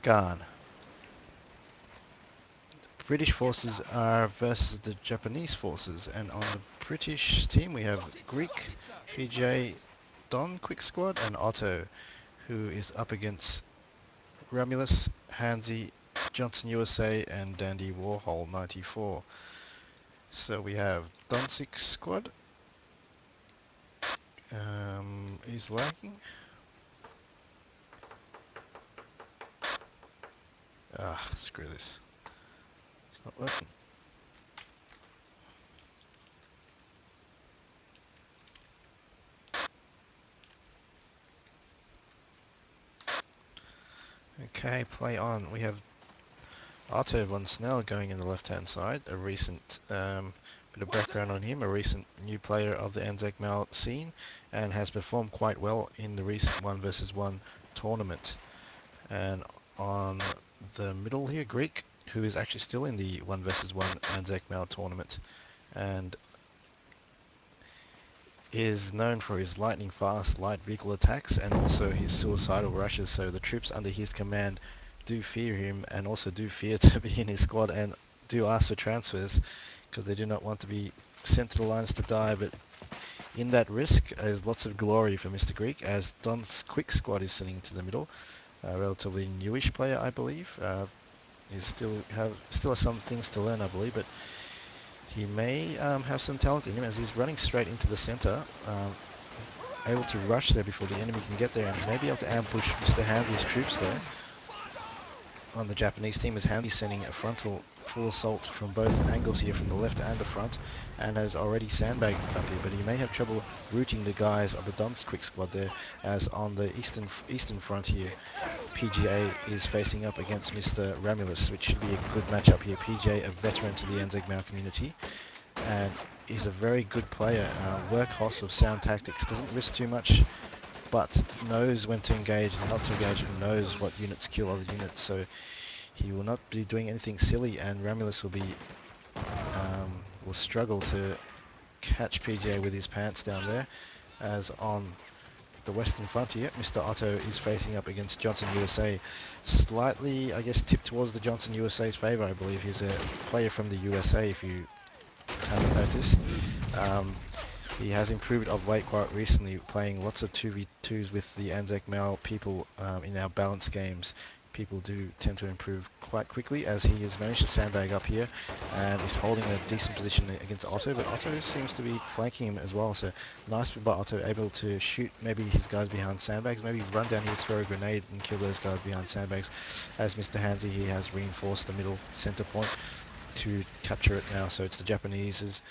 Gone. British forces are versus the Japanese forces, and on the British team we have Greek, PJ, donquixsquad, and Otto, who is up against Raumulus, handzy, Johnson USA, and Dandy Warhol 94. So we have donquixsquad. Is lagging. Ah, screw this. It's not working. Okay, play on. We have Otto von Snell going in the left-hand side. A recent bit of background on him. A recent new player of the Anzac Mal scene, and has performed quite well in the recent 1 vs 1 tournament. And on the middle here, Greek, who is actually still in the 1 vs 1 Anzac Mal tournament, and is known for his lightning fast light vehicle attacks and also his suicidal rushes, so the troops under his command do fear him and also do fear to be in his squad and do ask for transfers because they do not want to be sent to the lines to die. But in that risk is lots of glory for Mr. Greek, as Don's quick squad is sitting to the middle, a relatively newish player I believe. He still has some things to learn I believe, but he may have some talent in him as he's running straight into the center, able to rush there before the enemy can get there and maybe able to ambush Mr. Handzy's troops there. On the Japanese team is Handzy sending a frontal full assault from both angles here, from the left and the front, and has already sandbagged up here, but he may have trouble routing the guys of the Don's quick squad there, as on the eastern front here, PGA is facing up against Mr. Raumulus, which should be a good matchup here. PGA, a veteran to the Anzac Mal community, and is a very good player, workhorse of sound tactics, doesn't risk too much, but knows when to engage and not to engage, and knows what units kill other units, so he will not be doing anything silly, and Raumulus will struggle to catch PGA with his pants down there, as on the western frontier, Mr. Otto is facing up against Johnson USA. Slightly, I guess, tipped towards the Johnson USA's favour. I believe he's a player from the USA, if you haven't noticed. He has improved of late quite recently, playing lots of 2v2s with the Anzac Mal people in our balance games. People do tend to improve quite quickly, as he has managed to sandbag up here and is holding a decent position against Otto, but Otto seems to be flanking him as well, so nice by Otto, able to shoot maybe his guys behind sandbags, maybe run down here, throw a grenade and kill those guys behind sandbags. As Mr. Handzy, he has reinforced the middle center point to capture it now, so it's the Japanese's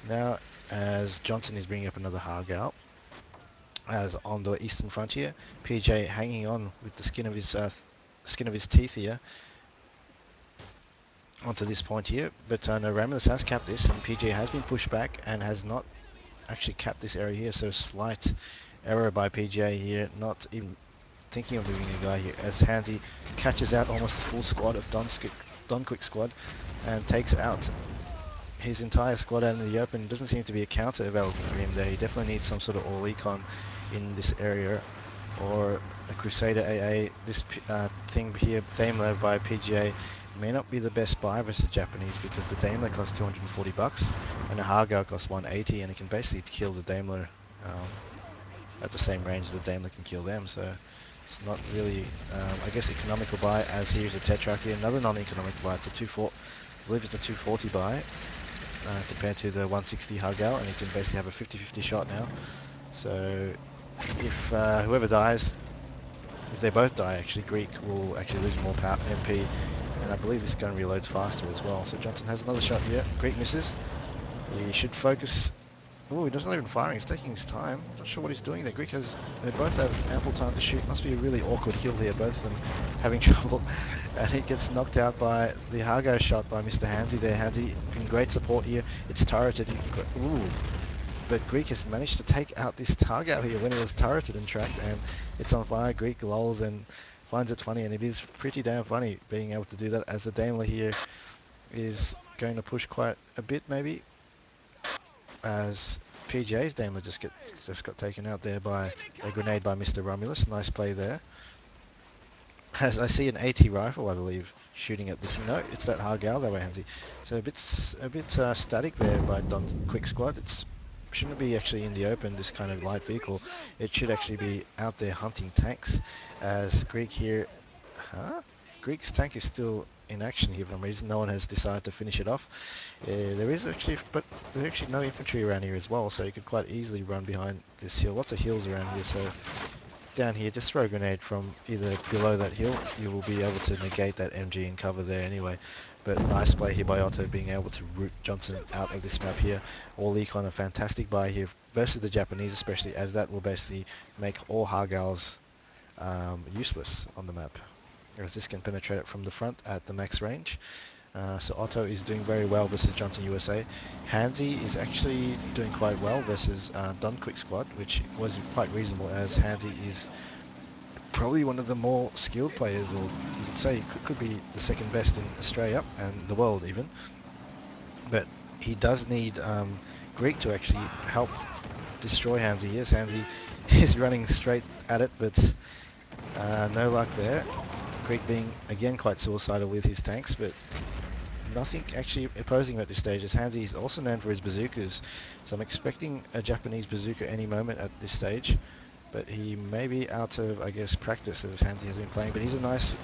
now, as Johnson is bringing up another Hargal. As on the eastern frontier, PJ hanging on with the skin of his teeth here onto this point here, but no, Raumulus has capped this, and PJ has been pushed back and has not actually capped this area here, so slight error by PJ here, not even thinking of moving a guy here, as Handzy catches out almost a full squad of Don Quick squad and takes out his entire squad out in the open. Doesn't seem to be a counter available for him there. He definitely needs some sort of all econ in this area, or a Crusader AA. This thing here, Daimler by PGA, may not be the best buy versus the Japanese, because the Daimler costs 240 bucks and the Hargal costs 180, and it can basically kill the Daimler at the same range as the Daimler can kill them. So it's not really, I guess, economical buy, as here's a Tetrarch here, another non-economical buy. It's a 240, I believe it's a 240 buy compared to the 160 Hargal, and you can basically have a 50-50 shot now. So if whoever dies, if they both die, actually, Greek will actually lose more power, MP, and I believe this gun reloads faster as well. So Johnson has another shot here. Greek misses. He should focus. Oh, he doesn't even firing. He's taking his time. Not sure what he's doing there. Greek has. They both have ample time to shoot. Must be a really awkward hill here. Both of them having trouble, and he gets knocked out by the Hargo shot by Mr. Handzy there. Handzy in great support here. It's turreted. Ooh. But Greek has managed to take out this Targo here when it was turreted and tracked, and it's on fire. Greek lolls and finds it funny, and it is pretty damn funny being able to do that, as the Daimler here is going to push quite a bit maybe, as PGA's Daimler just got taken out there by a grenade by Mr. Raumulus. Nice play there. As I see an AT rifle, I believe, shooting at this thing. No, it's that Hargal that way, Hansi. So a bit static there by donquixsquad. It's shouldn't be actually in the open, this kind of light vehicle. It should actually be out there hunting tanks. As Greek here, huh? Greek's tank is still in action here for some reason. No one has decided to finish it off. There is actually, but there's actually no infantry around here as well, so you could quite easily run behind this hill. Lots of hills around here, so down here, just throw a grenade from either below that hill. You will be able to negate that MG and cover there anyway. But nice play here by Otto, being able to root Johnson out of this map here. All Econ, a fantastic buy here versus the Japanese, especially as that will basically make all Hargals useless on the map, as this can penetrate it from the front at the max range. So Otto is doing very well versus Johnson USA. Handzy is actually doing quite well versus donquixsquad, which was quite reasonable, as Handzy is probably one of the more skilled players, or you could say could be the second best in Australia and the world even. But he does need Greek to actually help destroy Handzy. Yes, Handzy is running straight at it, but no luck there. Greek being again quite suicidal with his tanks, but nothing actually opposing him at this stage, as Handzy is also known for his bazookas, so I'm expecting a Japanese bazooka any moment at this stage, but he may be out of, I guess, practice as Handzy has been playing. But he's a nice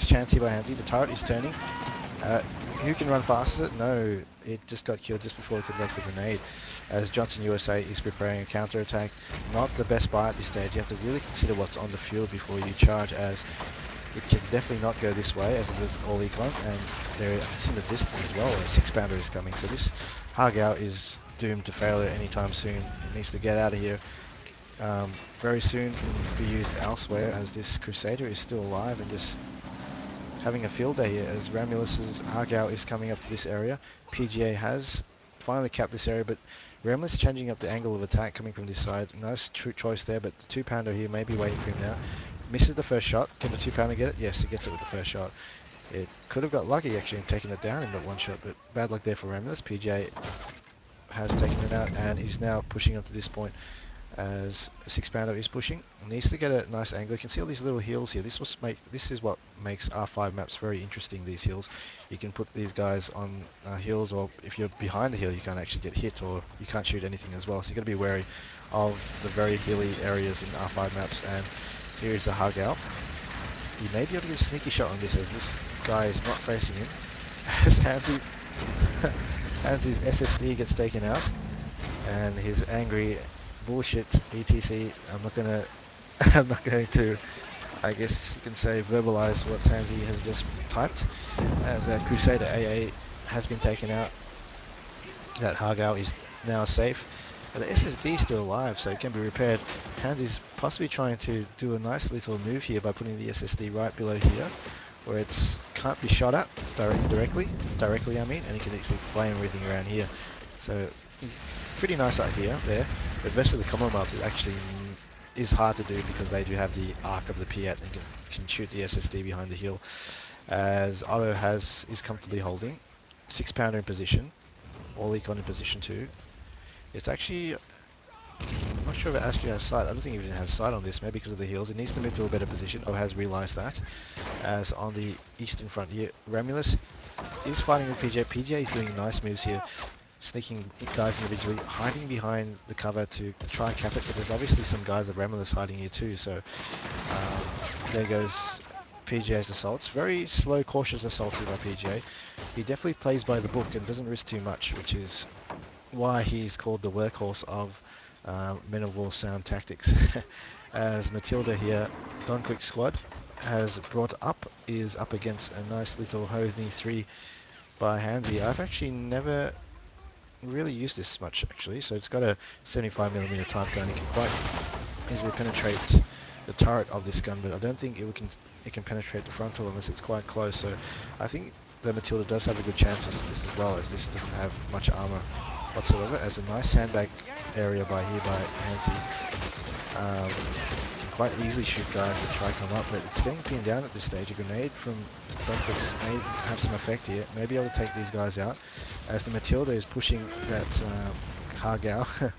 chance here by Handzy. The turret is turning. Who can run faster? No, it just got killed just before it could launch the grenade, as Johnson USA is preparing a counter-attack. Not the best buy at this stage. You have to really consider what's on the field before you charge, as it can definitely not go this way, as is an all econ, and it's in the distance as well. A 6-pounder is coming, so this Hargau is doomed to failure anytime soon. It needs to get out of here very soon and be used elsewhere, as this Crusader is still alive and just having a field day here, as Raumulus's Hargau is coming up to this area. PGA has finally capped this area, but Raumulus changing up the angle of attack coming from this side. Nice choice there, but the 2-pounder here may be waiting for him now. Misses the first shot. Can the 2-pounder get it? Yes, he gets it with the first shot. It could have got lucky actually and taken it down in that one shot, but bad luck there for Raumulus. PJ has taken it out and is now pushing up to this point, as a 6-pounder is pushing. Needs to get a nice angle. You can see all these little hills here. This is what makes R5 maps very interesting, these hills. You can put these guys on hills, or if you're behind the hill you can't actually get hit, or you can't shoot anything as well. So you've got to be wary of the very hilly areas in R5 maps. And here is the Hargau. He may be able to get a sneaky shot on this, as this guy is not facing him. As Handzy's SSD gets taken out, and his angry bullshit etc. I'm not going to, I guess you can say, verbalize what Handzy has just typed, as Crusader AA has been taken out. That Hargau is now safe. But the SSD is still alive, so it can be repaired. Handzy's possibly trying to do a nice little move here by putting the SSD right below here, where it can't be shot at directly I mean, and you can actually flame everything around here. So pretty nice idea there, but the rest of the Commonwealth actually is hard to do, because they do have the arc of the Piat and can shoot the SSD behind the hill, as Otto is comfortably holding. 6-pounder in position, all econ in position 2. It's actually, I'm not sure if it actually has sight. I don't think it even has sight on this, maybe because of the hills. It needs to move to a better position, or has realised that. As on the eastern front here, Raumulus is fighting with PJ. PJ is doing nice moves here, sneaking guys individually, hiding behind the cover to try and cap it, but there's obviously some guys of Raumulus hiding here too, so there goes PJ's assaults. Very slow, cautious assault here by PJ. He definitely plays by the book and doesn't risk too much, which is why he's called the workhorse of Men of War sound tactics. As Matilda here, donquixsquad is up against a nice little Hosni 3 by Handzy. I've actually never really used this much actually, so it's got a 75mm type gun. It can quite easily penetrate the turret of this gun, but I don't think it can penetrate the frontal unless it's quite close. So I think the Matilda does have a good chance with this as well, as this doesn't have much armor whatsoever. As a nice sandbag area by Handzy. Can quite easily shoot guys that try to come up, but it's getting pinned down at this stage. A grenade from Donquix may have some effect here, may be able to take these guys out, as the Matilda is pushing that Hargau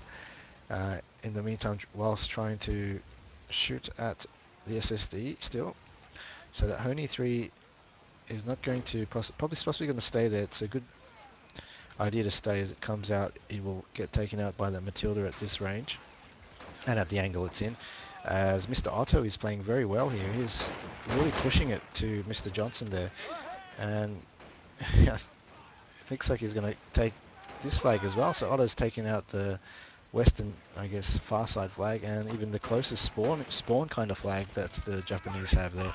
in the meantime, whilst trying to shoot at the SSD still. So that Hony 3 is not going to possibly going to stay there. It's a good idea to stay. As it comes out, it will get taken out by the Matilda at this range and at the angle it's in. As Mr. Otto is playing very well here. He's really pushing it to Mr. Johnson there, and it looks like he's going to take this flag as well. So Otto's taking out the western, I guess, far side flag, and even the closest spawn kind of flag that the Japanese have there.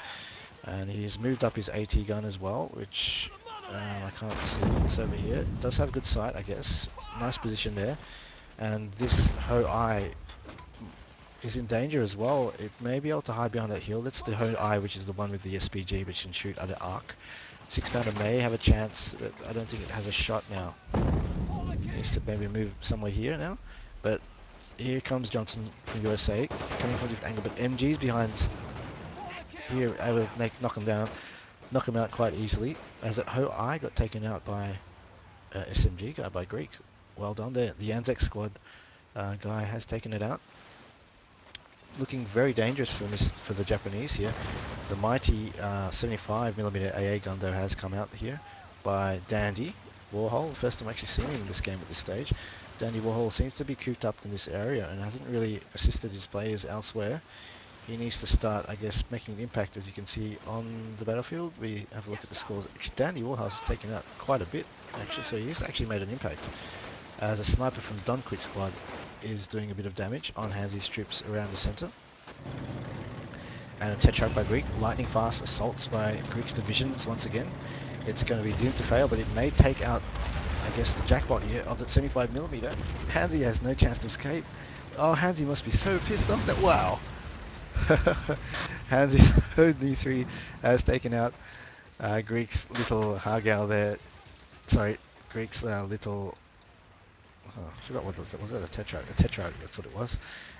And he's moved up his AT gun as well, which I can't see. It's over here. It does have good sight, I guess. Nice position there. And this Ho Ai is in danger as well. It may be able to hide behind that hill. That's the Ho Ai, which is the one with the SPG, which can shoot at the arc. 6-pounder may have a chance, but I don't think it has a shot now. Needs to maybe move somewhere here now. But here comes Johnson from USA, coming from a different angle. But MG's behind here, able to knock him down, knock him out quite easily. As that Ho Ai got taken out by SMG guy, by Greek. Well done there. The Anzac squad guy has taken it out. Looking very dangerous for the Japanese here. The mighty 75mm AA gun though has come out here by Dandy Warhol. First time actually seeing him in this game at this stage. Dandy Warhol seems to be cooped up in this area and hasn't really assisted his players elsewhere. He needs to start, I guess, making an impact. As you can see on the battlefield, we have a look at the scores. Actually, Dandy Warhol has taken out quite a bit, actually, so he's actually made an impact. As a sniper from donquixsquad is doing a bit of damage on handzy's troops around the centre. And a Tetrarch by Greek, lightning fast assaults by Greek's divisions once again. It's going to be doomed to fail, but it may take out, I guess, the jackpot here of that 75mm. Handzy has no chance to escape. Oh, Handzy must be so pissed off that, wow. Handzy's Hony 3 has taken out Greek's little Hargal there. Sorry, Greek's little... Oh, I forgot what was that a Tetrarch? A Tetrarch, that's what it was.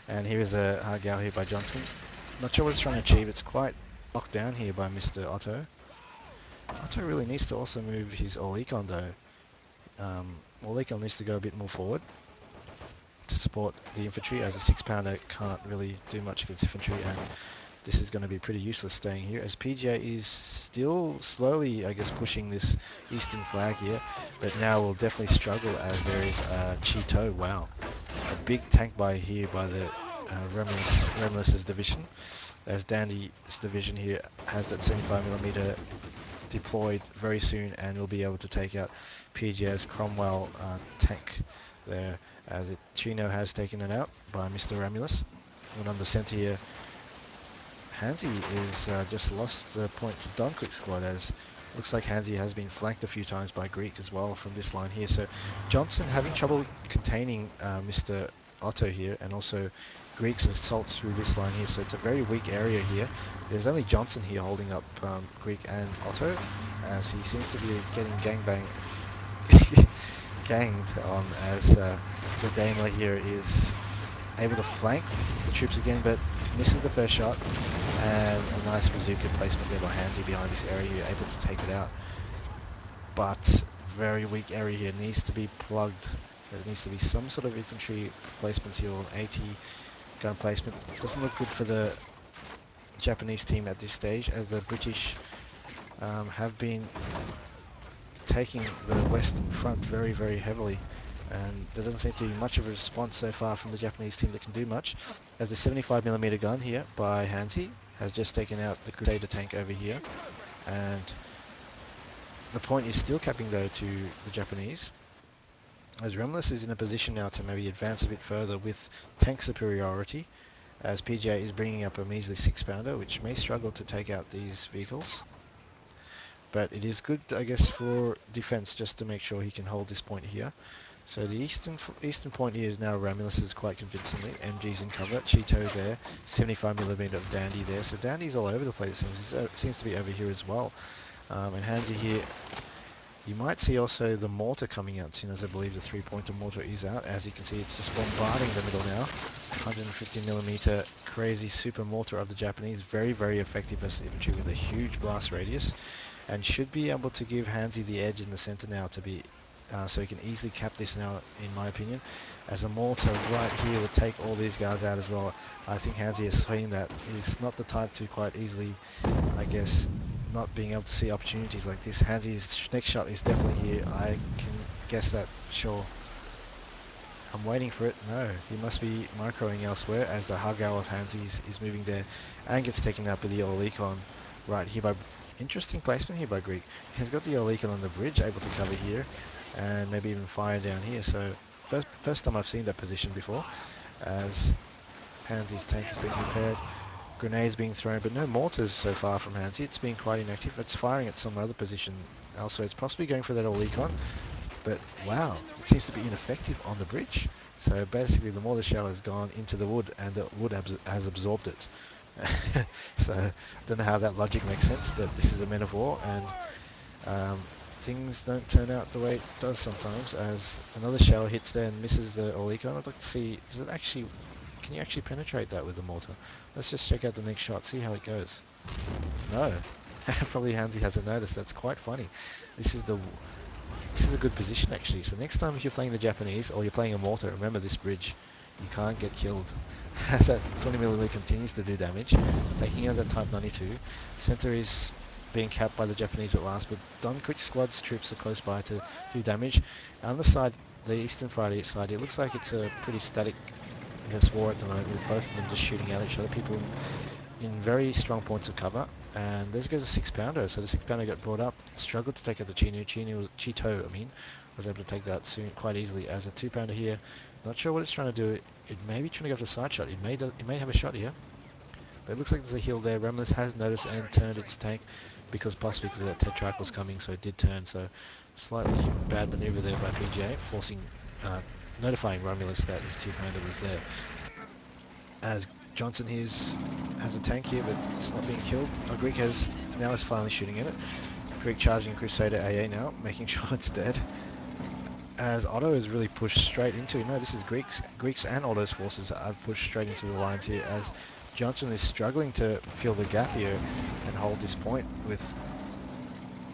And here is a Hargal here by Johnson. Not sure what it's trying to achieve. It's quite locked down here by Mr. Otto. Otto really needs to also move his All-Econ though. All-Econ needs to go a bit more forward to support the infantry, as a 6-pounder can't really do much against infantry, and this is going to be pretty useless staying here, as PGA is still slowly, I guess, pushing this eastern flag here, but now will definitely struggle as there is Cheeto. Wow, a big tank by here by the Raumulus's division, as Dandy's division here has that 75mm deployed very soon and will be able to take out PGA's Cromwell tank there, as Chino has taken it out by Mr. Raumulus. And on the centre here, Handzy is just lost the point to donquixsquad, as looks like Handzy has been flanked a few times by Greek as well from this line here. So Johnson having trouble containing Mr. Otto here, and also Greek's assaults through this line here. So it's a very weak area here. There's only Johnson here holding up Greek and Otto, as he seems to be getting ganged on, as the Daimler here is able to flank the troops again, but misses the first shot, and a nice bazooka placement there by Handzy behind this area here, able to take it out. But very weak area here, needs to be plugged. There needs to be some sort of infantry placements here, or 80 gun placement. Doesn't look good for the Japanese team at this stage, as the British have been taking the western front very, very heavily, and there doesn't seem to be much of a response so far from the Japanese team that can do much, as the 75mm gun here by Handzy has just taken out the Crusader tank over here, and the point is still capping though to the Japanese, as Raumulus is in a position now to maybe advance a bit further with tank superiority, as PGA is bringing up a measly 6-pounder, which may struggle to take out these vehicles. But it is good, I guess, for defense, just to make sure he can hold this point here. So the eastern point here is now Raumulus's quite convincingly. MG's in cover, Cheeto there, 75mm of Dandy there. So Dandy's all over the place. He seems to be over here as well. And Handzy here, you might see also the mortar coming out soon, as I believe the 3-pointer mortar is out. As you can see, it's just bombarding the middle now. 150mm crazy super mortar of the Japanese, very, very effective as infantry with a huge blast radius, and should be able to give Handzy the edge in the center now to be so he can easily cap this now, in my opinion, as a mortar right here would take all these guys out as well. I think handzy has seen that he's not the type to quite easily, I guess, not being able to see opportunities like this. Handzy's next shot is definitely here. I can guess that, sure. I'm waiting for it. No, he must be microing elsewhere as the hug out of handzy is moving there and gets taken out by the Olicon right here by... Interesting placement here by Greek. He's got the Olicon on the bridge, able to cover here and maybe even fire down here. So first time I've seen that position before, as handzy's tank is being repaired. Grenades being thrown, but no mortars so far from handzy. It's been quite inactive. It's firing at some other position elsewhere. It's possibly going for that Olicon. But wow, it seems to be ineffective on the bridge. So basically the mortar shell has gone into the wood and the wood has absorbed it. So I don't know how that logic makes sense, but this is a Men of War, and things don't turn out the way it does sometimes, as another shell hits there and misses the Olicon. I'd like to see, does it actually, can you actually penetrate that with the mortar? Let's just check out the next shot, see how it goes. No. Probably handzy hasn't noticed. That's quite funny. This is a good position actually. So next time if you're playing the Japanese or you're playing a mortar, remember this bridge. You can't get killed. As that 20mm continues to do damage, taking out that Type 92. Center is being capped by the Japanese at last, but donquixsquad's troops are close by to do damage. On the side, the Eastern Friday side, it looks like it's a pretty static, I guess, war at the moment, with both of them just shooting at each other. People in very strong points of cover, and there goes a 6-pounder. So the 6-pounder got brought up, struggled to take out the Chito, was able to take that soon quite easily. As a 2-pounder here, not sure what it's trying to do. It may be trying to go for the side shot. It may have a shot here, but it looks like there's a heal there. Raumulus has noticed and turned its tank, possibly because that Tetrarch was coming, so it did turn. So slightly bad maneuver there by PGA, notifying Raumulus that his 2-pounder was there. As Johnson has a tank here, but it's not being killed. Greek is finally shooting at it. Greek charging Crusader AA now, making sure it's dead. As Otto is really pushed straight into it. No, this is Greeks and Otto's forces have pushed straight into the lines here, as Johnson is struggling to fill the gap here and hold this point with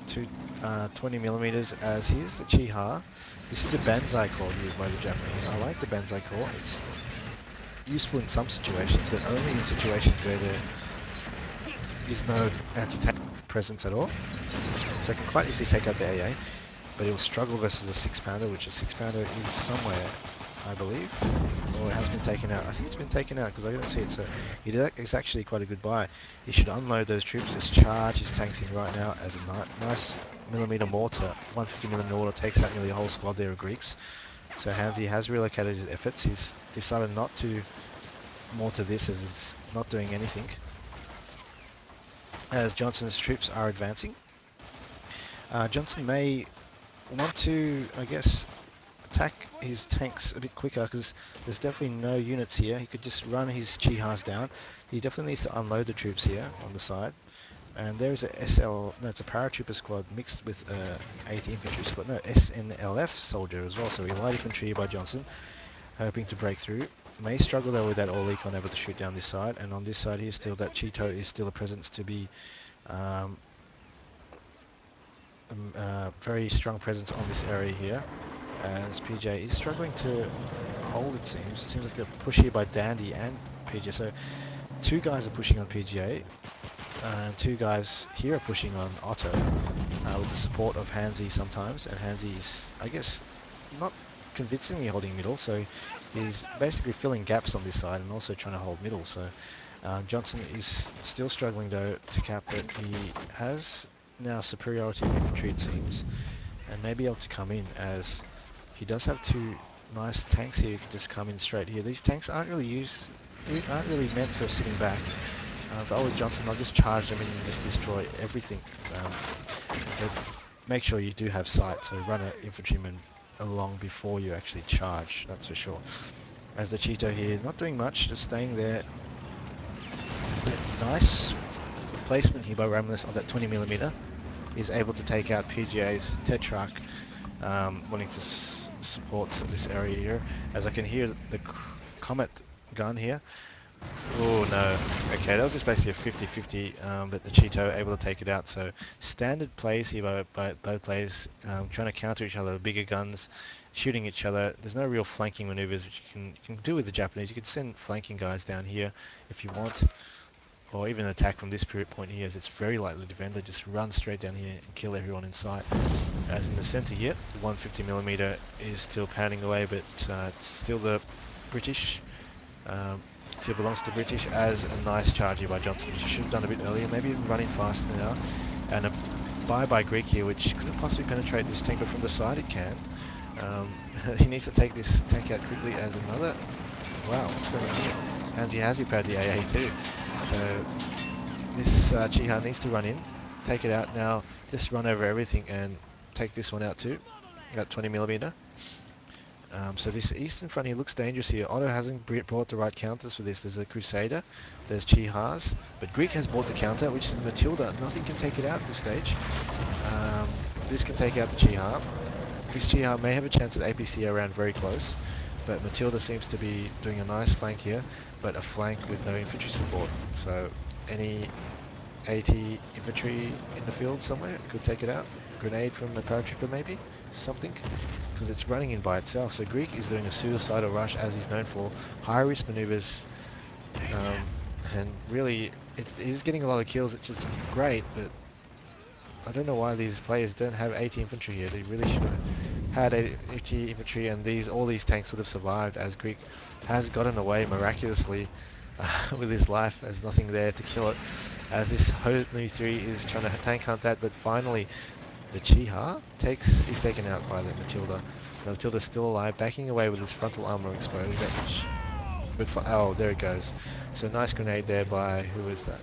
20mm. As here's the Chiha. This is the Banzai call here by the Japanese. I like the Banzai call. It's useful in some situations, but only in situations where there is no anti-tank presence at all. So I can quite easily take out the AA, but it will struggle versus a 6-pounder, which a 6-pounder is somewhere, I believe, or it has been taken out. I think it's been taken out because I don't see it, so it's actually quite a good buy. He should unload those troops, just charge his tanks in right now as a nice millimeter mortar. 150mm mortar takes out nearly a whole squad there of Greeks. So handzy has relocated his efforts. He's decided not to mortar this, as it's not doing anything, as Johnson's troops are advancing. Johnson may want to, I guess, attack his tanks a bit quicker, because there's definitely no units here. He could just run his Chihas down. He definitely needs to unload the troops here on the side. And there is a it's a paratrooper squad mixed with a 80 infantry squad, no, SNLF soldier as well. So a light infantry here by Johnson, hoping to break through. May struggle though with that Olicon able to shoot down this side, and on this side here still that Chito is still a presence to be very strong presence on this area here, as PJ is struggling to hold, it seems. It seems like a push here by Dandy and PJ. So 2 guys are pushing on PGA, and 2 guys here are pushing on Otto, with the support of handzy sometimes, and handzy is, I guess, not convincingly holding middle, so he's basically filling gaps on this side and also trying to hold middle. So Johnson is still struggling though to cap it. He has now superiority of infantry, it seems, and may be able to come in, as he does have 2 nice tanks here who can just come in straight here. These tanks aren't really meant for sitting back. If I was Johnson, I'll just charge them in and just destroy everything. But make sure you do have sight, so run an infantryman along before you actually charge, that's for sure. As the Cheeto here, not doing much, just staying there. Nice placement here by Raumulus on that 20mm. He's able to take out PGA's Tetrarch, wanting to support this area here. As I can hear the Comet gun here, Oh no. Okay, that was just basically a 50-50, but the Cheeto able to take it out. So standard plays here by both players, trying to counter each other, bigger guns, shooting each other. There's no real flanking maneuvers which you can do with the Japanese. You could send flanking guys down here if you want, or even attack from this point here, as it's very lightly defended. Just run straight down here and kill everyone in sight. As in the centre here, the 150mm is still pounding away, but it's still the British. Um, Still belongs to British, as a nice charge here by Johnson, which should have done a bit earlier, maybe even running faster now. And a buy by Greek here, which couldn't possibly penetrate this tank, but from the side it can. He needs to take this tank out quickly as another... Wow, what's going on here? Handzy has repaired the AA too. So this Chiha needs to run in, take it out now, just run over everything and take this one out too, at 20mm. So this eastern front here looks dangerous here. Otto hasn't brought the right counters for this. There's a Crusader, there's Chihas, but Greek has brought the counter, which is the Matilda. Nothing can take it out at this stage. This can take out the Chiha. This Chiha may have a chance at APC around very close, but Matilda seems to be doing a nice flank here, but a flank with no infantry support. So any 80 infantry in the field somewhere could take it out. Grenade from the paratrooper maybe? Something? Because it's running in by itself. So Greek is doing a suicidal rush, as he's known for. High risk maneuvers, and really it is getting a lot of kills, which is great, but I don't know why these players don't have 80 infantry here. They really should have had 80 infantry, and all these tanks would have survived, as Greek has gotten away miraculously with his life. There's nothing there to kill it, as this Ho-Nu 3 is trying to tank hunt that, but finally the Chiha is taken out by the Matilda. The Matilda's still alive, backing away with his frontal armor exposed. Oh, there it goes. So nice grenade there by, who is that?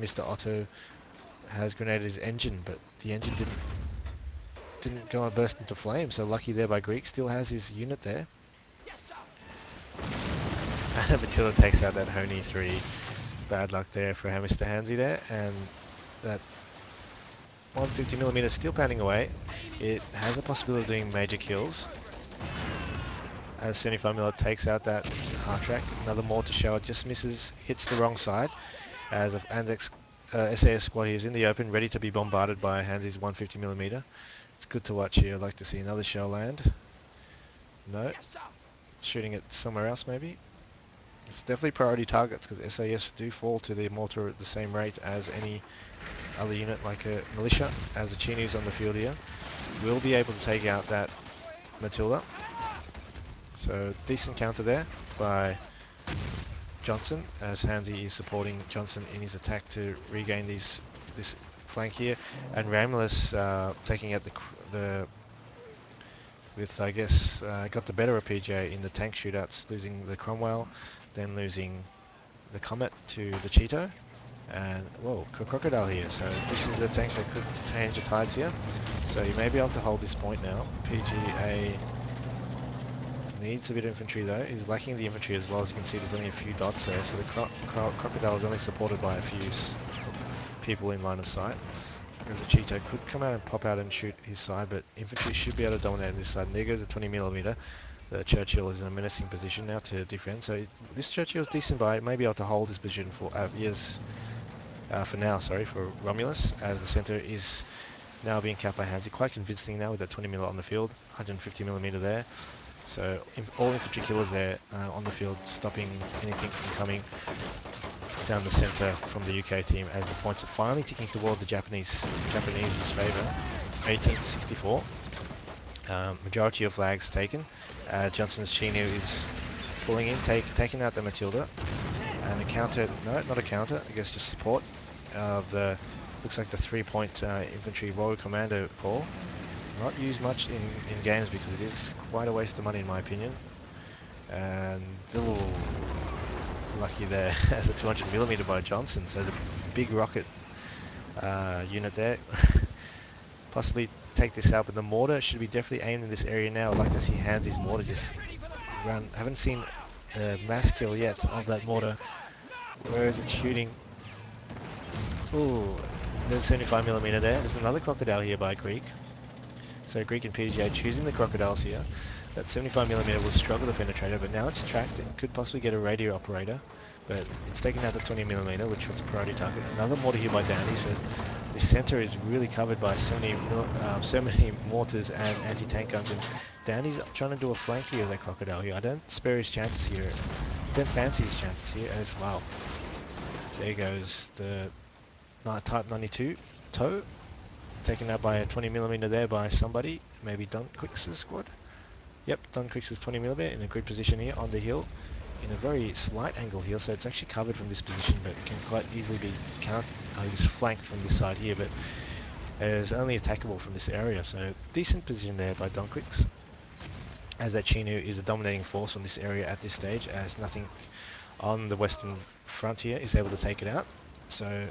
Mr. Otto has grenaded his engine, but the engine didn't go and burst into flame. So lucky there by Greek. Still has his unit there. And Matilda takes out that Ho-Nu 3. Bad luck there for Mr. Handzy there, and that 150mm still pounding away. It has a possibility of doing major kills, as 75mm takes out that hard track. Another mortar shower just misses, hits the wrong side, as Anzac SAS squad here is in the open, ready to be bombarded by Handzy's 150mm. It's good to watch here. I'd like to see another shell land. No, shooting it somewhere else maybe. It's definitely priority targets, because SAS do fall to the mortar at the same rate as any other unit, like a militia, as the Chinu's on the field here. Will be able to take out that Matilda. So decent counter there by Johnson, as Handzy is supporting Johnson in his attack to regain this flank here, and Raumulus taking out with, I guess, got the better of PJ in the tank shootouts, losing the Cromwell, then losing the Comet to the Cheeto, and whoa, Crocodile here. So this is the tank that could change the tides here. So you may be able to hold this point now. PGA needs a bit of infantry though. He's lacking the infantry as well. As you can see, there's only a few dots there. So the Crocodile is only supported by a few people in line of sight. Whereas the Cheeto could come out and pop out and shoot his side, but infantry should be able to dominate this side. And there goes the 20mm. The Churchill is in a menacing position now to defend. So this Churchill is decent by. It may be able to hold this position for for now, sorry, for Raumulus, as the centre is now being capped by Handzy. Quite convincing now with that 20mm on the field, 150mm there. So all infantry killers there on the field, stopping anything from coming down the centre from the UK team, as the points are finally ticking toward the Japanese's favour. 18-64. Majority of flags taken. Johnson's Chinu is pulling in, taking out the Matilda, and a counter. No, not a counter. I guess just support of the. Looks like the 3-point infantry warrior commando call. Not used much in games because it is quite a waste of money in my opinion. And lucky there as a 200mm by Johnson. So the big rocket unit there. Possibly take this out, but the mortar should be definitely aimed in this area now. I'd like to see Handzy's mortar just run. I haven't seen a mass kill yet of that mortar. Where is it shooting? Ooh, there's 75mm there. There's another crocodile here by Greek. So Greek and PGA choosing the crocodiles here. That 75mm will struggle to penetrate it, but now it's tracked. It could possibly get a radio operator, but it's taking out the 20mm, which was a priority target. Another mortar here by Dandy, so the center is really covered by so many mortars and anti-tank guns, and Dandy's trying to do a flank here with that crocodile here. I don't spare his chances here. Don't fancy his chances here as well. There goes the Type 92 toe, taken out by a 20mm there by somebody, maybe donquixsquad. Yep, donquix's 20mm in a good position here on the hill, in a very slight angle here, so it's actually covered from this position, but it can quite easily be flanked from this side here, but is only attackable from this area, so decent position there by donquix, as that Chinu is a dominating force on this area at this stage, as nothing on the western front here is able to take it out. So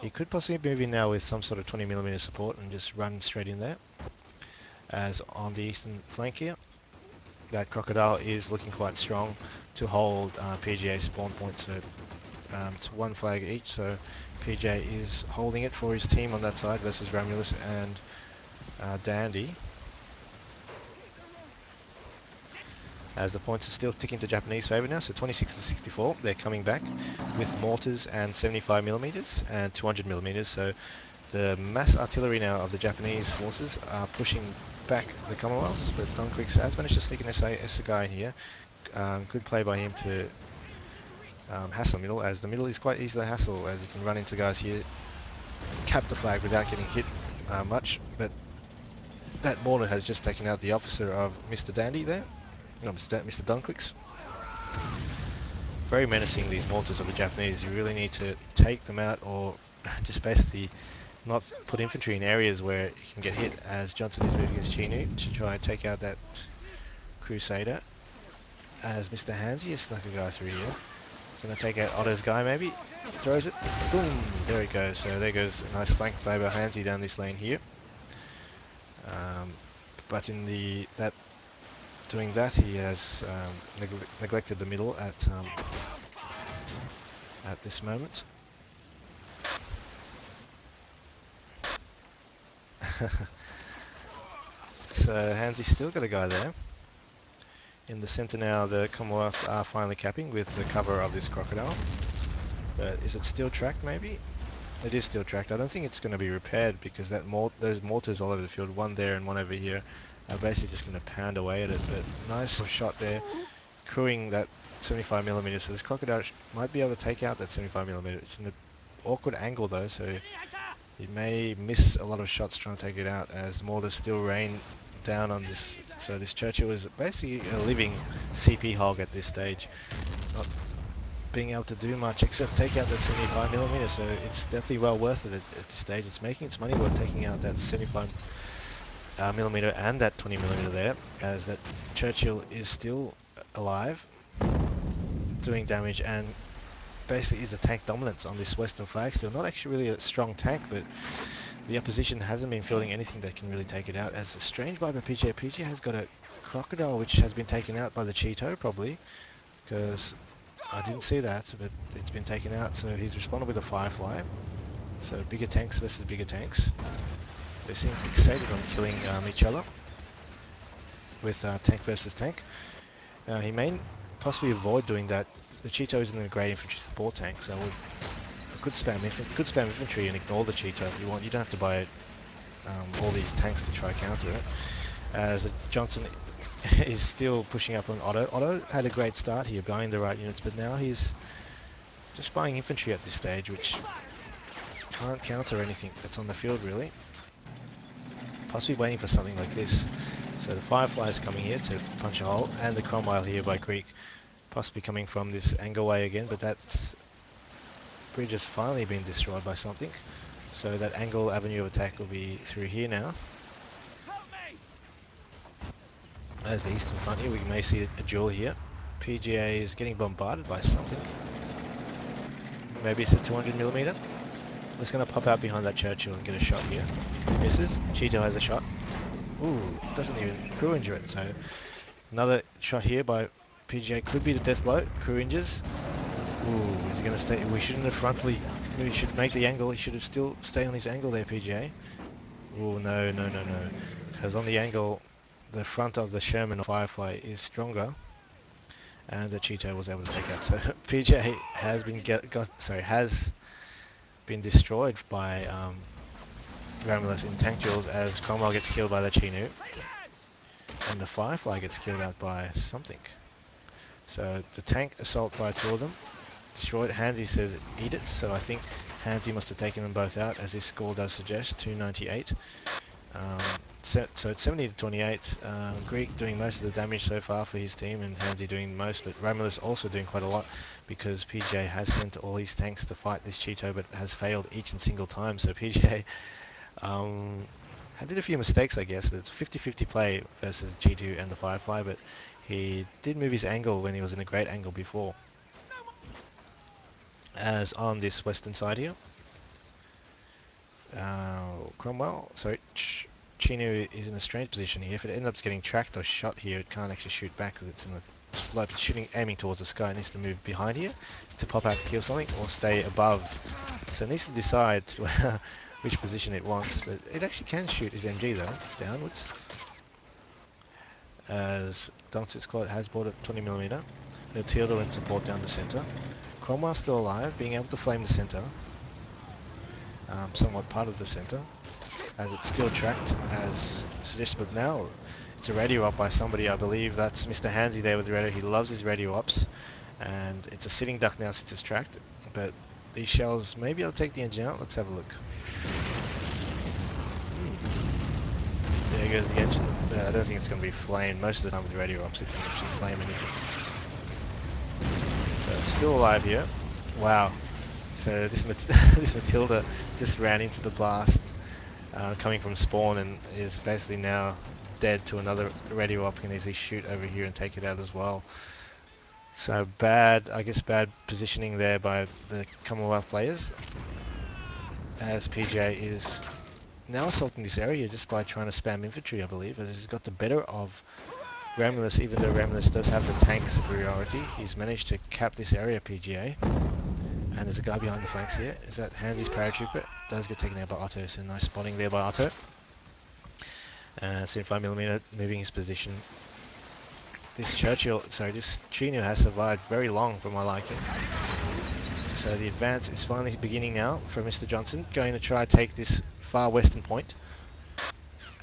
he could possibly move in now with some sort of 20mm support and just run straight in there. As on the eastern flank here, that crocodile is looking quite strong to hold PGA spawn points. So it's one flag each, so PJ is holding it for his team on that side versus Raumulus and Dandy. As the points are still ticking to Japanese favour now, so 26 to 64. They're coming back with mortars and 75mm and 200mm. So the mass artillery now of the Japanese forces are pushing back the Commonwealths, but donquix has managed to sneak an guy in here. Good play by him to hassle the middle, as the middle is quite easy to hassle, as you can run into guys here, cap the flag without getting hit much, but that mortar has just taken out the officer of Mr. Dandy there. No, Mr. donquix. Very menacing, these mortars of the Japanese. You really need to take them out, or just basically not put infantry in areas where you can get hit, as Johnson is moving his Chinu to try and take out that Crusader. As Mr. Handzy has snuck a guy through here. Gonna take out Otto's guy maybe. Throws it. Boom! There it goes. So there goes a nice flank play by Handzy down this lane here. But in doing that, he has neglected the middle at this moment. So Handzy's still got a guy there. In the centre now, the Commonwealth are finally capping with the cover of this crocodile. But is it still tracked maybe? It is still tracked. I don't think it's going to be repaired, because those mortars all over the field, one there and one over here, are basically just going to pound away at it. But nice shot there, crewing that 75mm. So this crocodile might be able to take out that 75mm. It's in an awkward angle though, so he may miss a lot of shots trying to take it out, as mortars still rain down on this. So this Churchill is basically a living CP hog at this stage, not being able to do much except take out that 75mm. So it's definitely well worth it at this stage. It's making its money worth taking out that 75mm and that 20mm there, as that Churchill is still alive, doing damage, and basically is a tank dominance on this western flag still. Not actually really a strong tank, but the opposition hasn't been fielding anything that can really take it out. As a strange buy by PJ. PJ has got a crocodile which has been taken out by the Cheeto probably, because I didn't see that, but it's been taken out. So he's responded with a Firefly. So bigger tanks versus bigger tanks. They seem fixated on killing each other with tank versus tank. He may possibly avoid doing that. The Cheeto isn't a great infantry support tank, so I could spam infantry and ignore the Cheeto if you want. You don't have to buy all these tanks to try counter it. As Johnson is still pushing up on Otto. Otto had a great start here, buying the right units, but now he's just buying infantry at this stage, which can't counter anything that's on the field really. Possibly waiting for something like this. So the Firefly is coming here to punch a hole, and the Cromwell here by Creek, possibly coming from this angle way again, but that bridge has finally been destroyed by something. So that angle avenue of attack will be through here now. As the eastern front here, we may see a duel here. PGA is getting bombarded by something. Maybe it's a 200mm. It's going to pop out behind that Churchill and get a shot here. Misses. Cheeto has a shot. Ooh, doesn't even crew injure it. So another shot here by PGA could be the death blow. Crew injures. Ooh, is he going to stay? We shouldn't have frontally. We should make the angle. He should have still stay on his angle there, PGA. Ooh, no. Because on the angle, the front of the Sherman or Firefly is stronger. and the Cheeto was able to take out. So PJ has been has been destroyed by Raumulus in tank duels as Cromwell gets killed by the Chinu, and the Firefly gets killed out by something. So the tank assault by two of them destroyed. Handzy says eat it, so I think Handzy must have taken them both out, as this score does suggest, 298. So it's 70 to 28. Greek doing most of the damage so far for his team, and Handzy doing most, but Raumulus also doing quite a lot because PJ has sent all his tanks to fight this Cheeto, but has failed each and single time. So PJ did a few mistakes, I guess, but it's a 50-50 play versus G2 and the Firefly, but he did move his angle when he was in a great angle before. As on this western side here, Cromwell, sorry, Chinu is in a strange position here. If it ends up getting tracked or shot here, it can't actually shoot back because it's in the slope. It's aiming towards the sky. It needs to move behind here to pop out to kill something, or stay above. So it needs to decide which position it wants, but it actually can shoot his MG though, downwards. As donquixsquad has bought a 20mm. Matilda in support down the centre. Cromwell still alive, being able to flame the centre. Somewhat part of the centre, as it's still tracked as suggested, but now it's a radio up by somebody. I believe that's Mr. Handzy there with the radio. He loves his radio ups, and it's a sitting duck now since it's tracked, but these shells may be able to take the engine out. Let's have a look. There goes the engine. I don't think it's going to be flamed. Most of the time with the radio ups it doesn't actually flame anything. So it's still alive here. Wow. So this Matilda just ran into the blast coming from spawn, and is basically now dead to another radio up. Can easily shoot over here and take it out as well. So bad positioning there by the Commonwealth players, as PJ is now assaulting this area just by trying to spam infantry, I believe, as he's got the better of Raumulus. Even though Raumulus does have the tank superiority, he's managed to cap this area, PGA. And there's a guy behind the flanks here. Is that Handzy's paratrooper? Does get taken out by Otto, so nice spotting there by Otto. 75mm moving his position. This Chinu has survived very long for my liking. So the advance is finally beginning now from Mr. Johnson, going to try to take this far western point.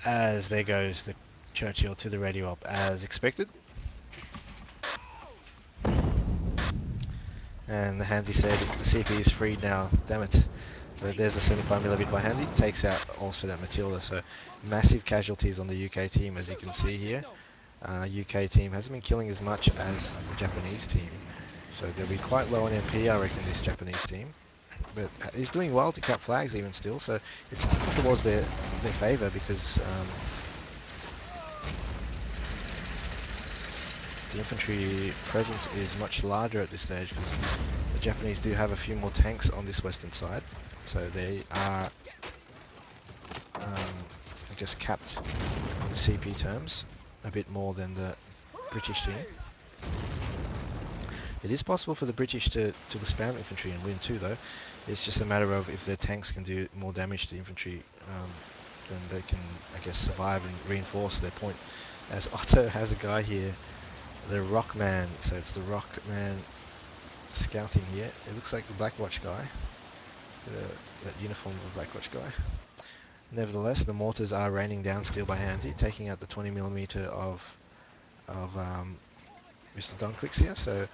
As there goes the Churchill to the radio up as expected. And the Handzy said the CP is freed now, damn it. So there's a 75mm by Handzy, takes out also that Matilda. So massive casualties on the UK team, as you can see here. UK team hasn't been killing as much as the Japanese team. So they'll be quite low on MP, I reckon, this Japanese team. But he's doing well to cap flags even still, so it's tipping towards their favour, because the infantry presence is much larger at this stage, because the Japanese do have a few more tanks on this western side, so they are, I guess, capped in CP terms a bit more than the British team. It is possible for the British to spam infantry and win too, though. It's just a matter of if their tanks can do more damage to the infantry, then they can, I guess, survive and reinforce their point. As Otto has a guy here, the Rockman, so it's the Rockman scouting here. It looks like the Blackwatch guy, that uniform of the Blackwatch guy. Nevertheless, the mortars are raining down still by Handzy, taking out the 20mm of Mr. Donquix here. So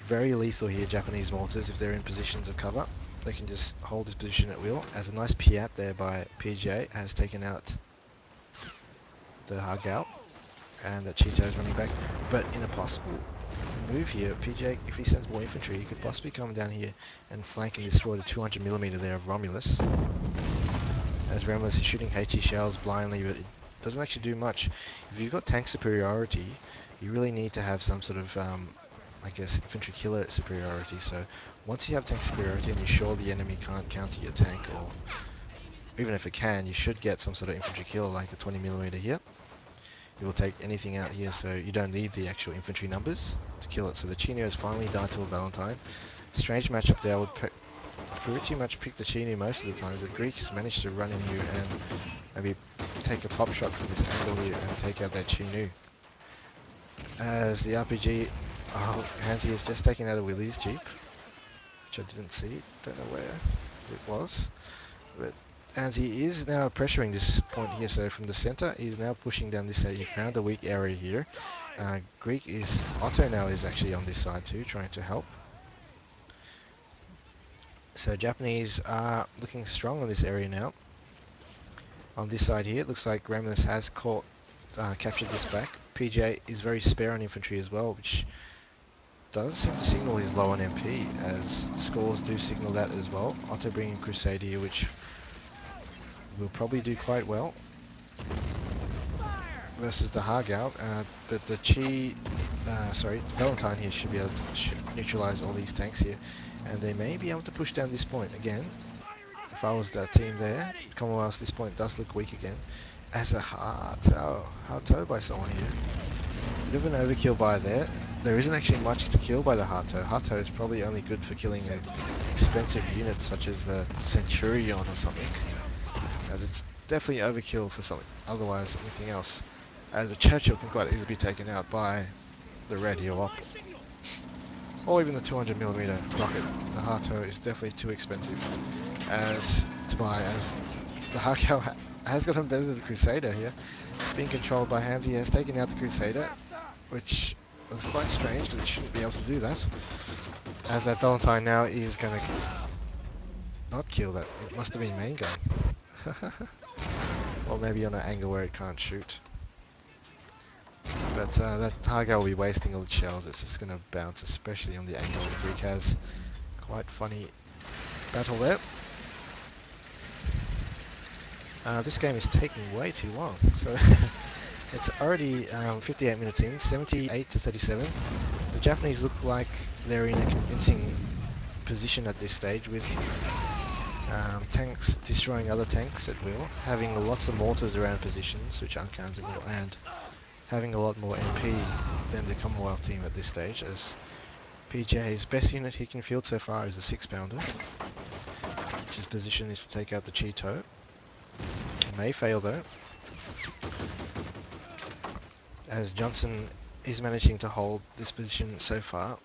very lethal here, Japanese mortars. If they're in positions of cover, they can just hold this position at will. As a nice Piat there by PJ has taken out the Hargal, and that Cheeto is running back. But in a possible move here, PJ, if he sends more infantry, he could possibly come down here and flank and destroy the 200mm there of Raumulus. As Raumulus is shooting HE shells blindly, but it doesn't actually do much. If you've got tank superiority, you really need to have some sort of, I guess, infantry killer superiority. So once you have tank superiority and you're sure the enemy can't counter your tank, or even if it can, you should get some sort of infantry killer like the 20mm here. It will take anything out here, so you don't need the actual infantry numbers to kill it. So the Chinu has finally died to a Valentine. Strange matchup there. I would pretty much pick the Chinu most of the time. The Greek has managed to run in here and maybe take a pop shot from this angle here and take out that Chinu. As the RPG Oh, handzy has just taken out a Willie's Jeep, which I didn't see. Don't know where it was. But handzy is now pressuring this point here, so from the center, he's now pushing down this side. He found a weak area here. Otto now is actually on this side too, trying to help. So Japanese are looking strong on this area now. On this side here, it looks like Raumulus has captured this back. PJ is very spare on infantry as well, which does seem to signal he's low on MP, as scores do signal that as well. Otto bringing Crusade here, which will probably do quite well versus the Hargau, but the Valentine here should be able to neutralize all these tanks here, and they may be able to push down this point again. If I was that team there, Commonwealth, this point does look weak again. As a hard toe by someone here. Bit of an overkill by there. There isn't actually much to kill by the hard toe. Hard toe is probably only good for killing an expensive unit such as the Centurion or something, as it's definitely overkill for something. Otherwise, anything else, as the Churchill can quite easily be taken out by the radio op, or even the 200mm rocket. The hard toe is definitely too expensive to buy, as the Hargau has gotten better than the Crusader here. Being controlled by handzy, has taken out the Crusader, which was quite strange because it shouldn't be able to do that. As that Valentine now is going to not kill that. It must have been main gun. Or maybe on an angle where it can't shoot. But that Hargau will be wasting all its shells. It's just going to bounce, especially on the angle. The Greek has quite funny battle there. This game is taking way too long, so it's already 58 minutes in, 78 to 37. The Japanese look like they're in a convincing position at this stage, with tanks destroying other tanks at will, having lots of mortars around positions which aren't countable, and having a lot more MP than the Commonwealth team at this stage, as PJ's best unit he can field so far is a 6-pounder, which his position is to take out the Cheeto. May fail though, as Johnson is managing to hold this position so far.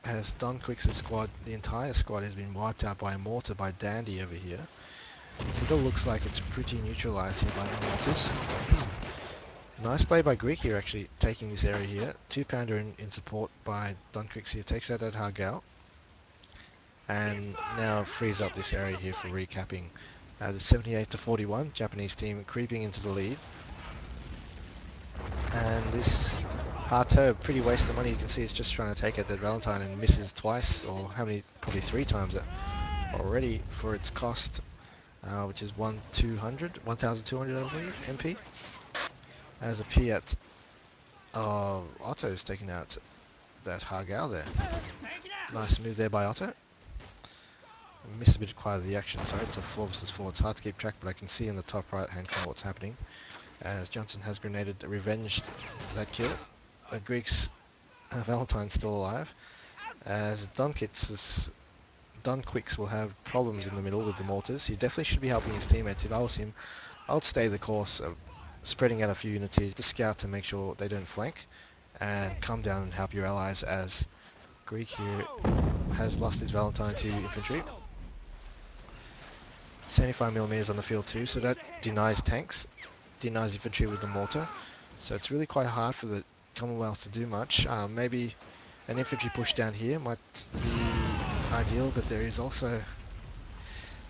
As donquixsquad, the entire squad has been wiped out by a mortar by Dandy over here. It all looks like it's pretty neutralized here by the mortars. Nice play by Greek here, actually taking this area here. 2-pounder in support by Donquix here, takes out that Hargau, and now frees up this area here for recapping. It's 78 to 41, Japanese team creeping into the lead. And this Hato, pretty waste of money. You can see it's just trying to take out that Valentine and misses twice, or how many? Probably 3 times it already for its cost, which is 1,200 I believe, MP. As a Piat of Otto's taken out that Hargau there. Nice move there by Otto. Missed a bit quite of the action, sorry, it's a 4 versus 4. It's hard to keep track, but I can see in the top right hand corner what's happening. As Johnson has revenged that kill. Greek's Valentine's still alive. As Donquix will have problems in the middle with the mortars. He definitely should be helping his teammates. If I was him, I would stay the course of spreading out a few units here to scout to make sure they don't flank, and come down and help your allies, as Greek here has lost his Valentine to infantry. 75mm on the field too, so that denies tanks, denies infantry with the mortar. So it's really quite hard for the Commonwealth to do much. Maybe an infantry push down here might be ideal, but there is also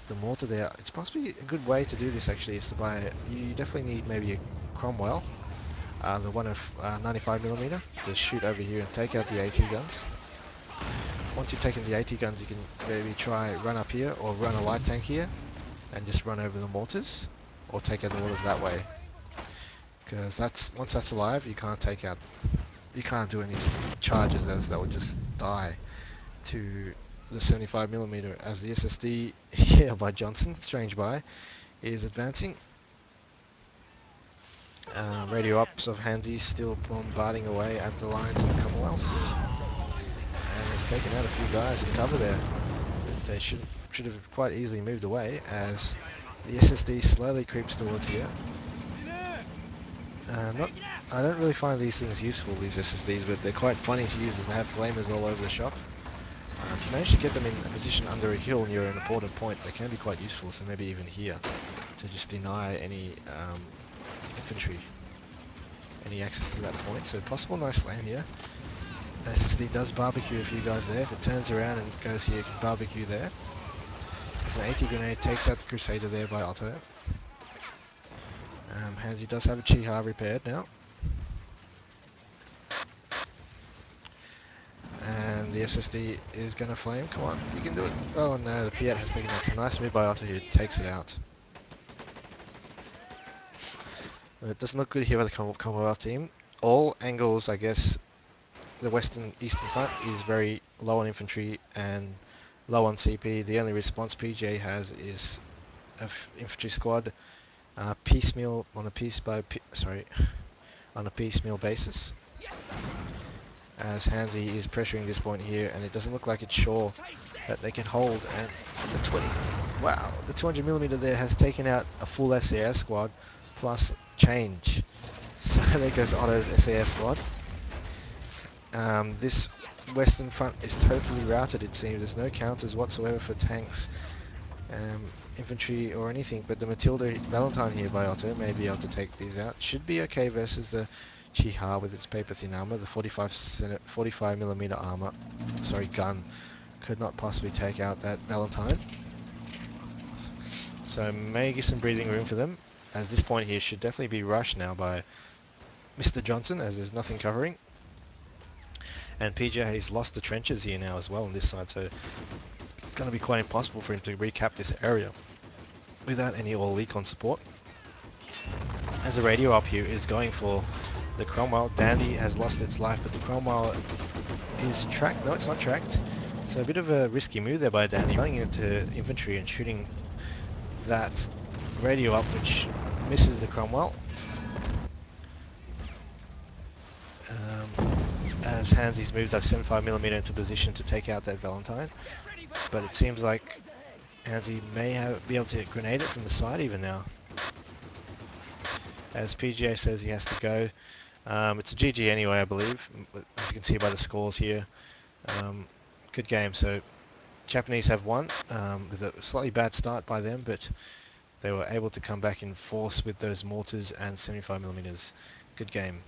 the mortar there. It's possibly a good way to do this actually, is to buy, you definitely need maybe a Cromwell, the one of 95mm, to shoot over here and take out the AT guns. Once you've taken the AT guns, you can maybe try run up here, or run a light tank here and just run over the mortars, or take out the mortars that way, because once that's alive, you can't do any charges, as that would just die to the 75mm. As the SSD here by Johnson, strange buy, is advancing. Radio ops of handzy still bombarding away at the lines of the Commonwealth, and it's taken out a few guys in cover there. They should have quite easily moved away, as the SSD slowly creeps towards here. Not, I don't really find these things useful, these SSDs, but they're quite funny to use as they have flamers all over the shop. If you manage to get them in a position under a hill near an important point, they can be quite useful, so maybe even here, to just deny any infantry any access to that point. So possible nice flame here. SSD does barbecue a few guys there. If it turns around and goes here, it can barbecue there. There's an AT grenade, takes out the Crusader there by Otto. Handzy does have a Chiha repaired now. And the SSD is going to flame. Come on, you can do it. Oh no, the Piat has taken that. It's a nice move by Otto here. Takes it out. But it doesn't look good here by the Commonwealth team. All angles, I guess, the western eastern front is very low on infantry and low on CP. The only response PJ has is an infantry squad piecemeal on a on a piecemeal basis. As handzy is pressuring this point here, and it doesn't look like it's sure that they can hold. And the 20, wow, the 200mm there has taken out a full SAS squad plus change. So there goes Otto's SAS squad. This western front is totally routed, it seems. There's no counters whatsoever for tanks, infantry or anything, but the Matilda Valentine here by Otto may be able to take these out. Should be okay versus the Chiha with its paper thin armor. The 45mm armor, sorry, gun could not possibly take out that Valentine. So may give some breathing room for them, as this point here should definitely be rushed now by Mr. Johnson, as there's nothing covering. And PJ has lost the trenches here now as well on this side, so it's going to be quite impossible for him to recap this area without any all econ support. As the radio up here is going for the Cromwell. Dandy has lost its life, but the Cromwell is tracked. No, it's not tracked. So a bit of a risky move there by Dandy, running into infantry and shooting that radio up, which misses the Cromwell. As handzy's moved up 75mm into position to take out that Valentine, but it seems like handzy may be able to grenade it from the side even now. As PGA says he has to go. It's a GG anyway, I believe, as you can see by the scores here. Good game. So Japanese have won with a slightly bad start by them, but they were able to come back in force with those mortars and 75mm. Good game.